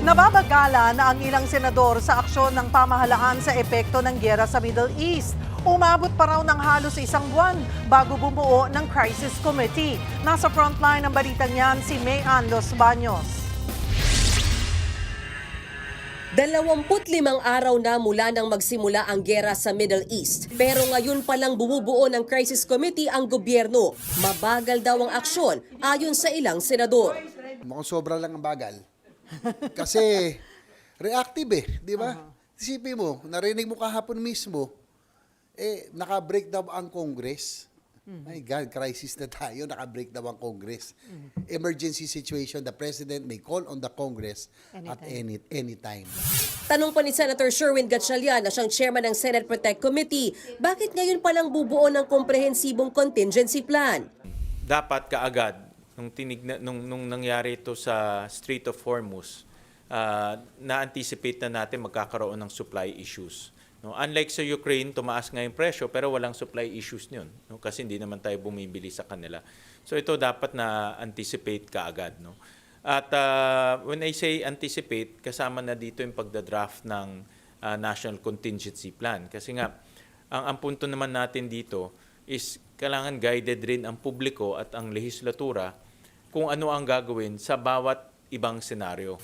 Nababagala na ang ilang senador sa aksyon ng pamahalaan sa epekto ng giyera sa Middle East. Umabot pa raw ng halos isang buwan bago bumuo ng Crisis Committee. Nasa frontline ng balitang yan si Mayan Los Baños. 25 araw na mula nang magsimula ang giyera sa Middle East. Pero ngayon pa lang bumubuo ng Crisis Committee ang gobyerno. Mabagal daw ang aksyon ayon sa ilang senador. Mukhang sobra lang ang bagal. Kasi reactive di ba? Isipin mo, narinig mo kahapon mismo, naka-break down ang Congress. My God, crisis na tayo, naka-break down ang Congress. Emergency situation, the President may call on the Congress at any time. Tanong pa ni Senator Sherwin Gatchalian na siyang chairman ng Senate Protect Committee, bakit ngayon pa lang bubuo ng komprehensibong contingency plan? Dapat kaagad, nung nangyari ito sa Strait of Hormuz, na-anticipate na natin magkakaroon ng supply issues. No, unlike sa Ukraine, tumaas nga yung presyo pero walang supply issues niyon, no, kasi hindi naman tayo bumibili sa kanila. So ito dapat na anticipate kaagad, no. At when I say anticipate, kasama na dito yung pagdadraft ng National Contingency Plan kasi nga ang punto naman natin dito is kailangan guided rin ang publiko at ang lehislatura kung ano ang gagawin sa bawat ibang senaryo.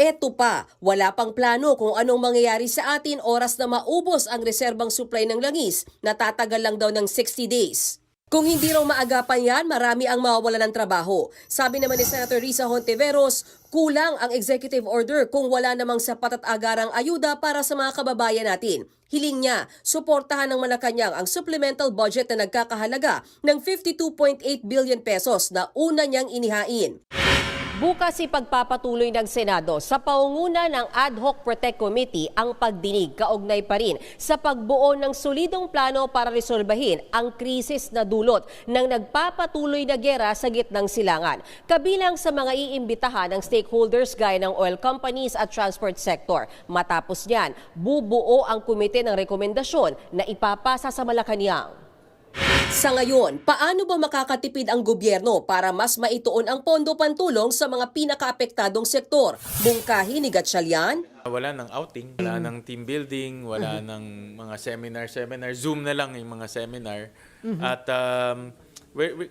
Eto pa, wala pang plano kung anong mangyayari sa atin oras na maubos ang reserbang supply ng langis na tatagal lang daw ng 60 days. Kung hindi raw maagapan yan, marami ang mawawalan ng trabaho. Sabi naman ni Senator Risa Hontiveros, kulang ang executive order kung wala namang sapat at agarang ayuda para sa mga kababayan natin. Hiling niya, suportahan ng Malacanang ang supplemental budget na nagkakahalaga ng 52.8 billion pesos na una niyang inihain. Bukas ipagpapatuloy ng Senado sa paunguna ng Ad Hoc Protect Committee ang pagdinig kaugnay pa rin sa pagbuo ng solidong plano para resolbahin ang krisis na dulot ng nagpapatuloy na giyera sa gitnang silangan. Kabilang sa mga iimbitahan ng stakeholders gaya ng oil companies at transport sector. Matapos niyan, bubuo ang komite ng rekomendasyon na ipapasa sa Malacanang. Sa ngayon, paano ba makakatipid ang gobyerno para mas maituon ang pondo pantulong sa mga pinakaapektadong sektor? Bungkahi ni Gatchalian? Wala ng outing, wala ng team building, wala ng mga seminar. Zoom na lang yung mga seminar. At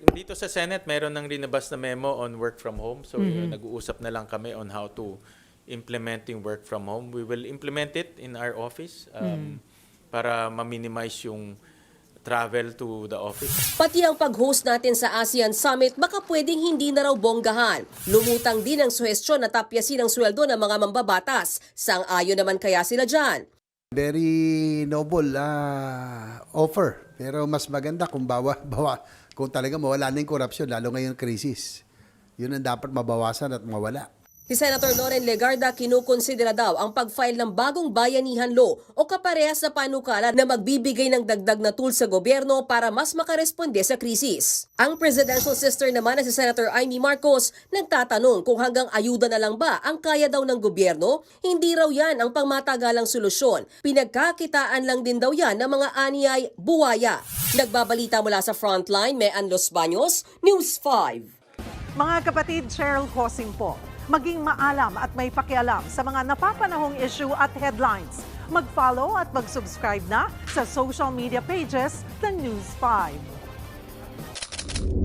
dito sa Senate, meron ng rinabas na memo on work from home. So nag-uusap na lang kami on how to implement yung work from home. We will implement it in our office para ma-minimize yung travel to the office. Pati ang pag-host natin sa ASEAN Summit baka pwedeng hindi na raw bonggahan. Lumutang din ang suhestyon na tapyasin ang sweldo ng mga mambabatas. Sang-ayon naman kaya sila dyan? Very noble offer. Pero mas maganda kung kung talaga mawala na yung korupsyon, lalo ngayon krisis. Yun ang dapat mabawasan at mawala. Si Senator Loren Legarda kinukonsidera daw ang pag-file ng bagong bayanihan law o kaparehas na panukala na magbibigay ng dagdag na tool sa gobyerno para mas makaresponde sa krisis. Ang presidential sister naman na si Senator Amy Marcos nagtatanong kung hanggang ayuda na lang ba ang kaya daw ng gobyerno, hindi raw yan ang pangmatagalang solusyon. Pinagkakitaan lang din daw yan ng mga aniyay buwaya. Nagbabalita mula sa Frontline, Mayan Los Baños, News 5. Mga kapatid, Cheryl Cosing po. Maging maalam at may pakialam sa mga napapanahong issue at headlines. Mag-follow at mag-subscribe na sa social media pages ng News 5.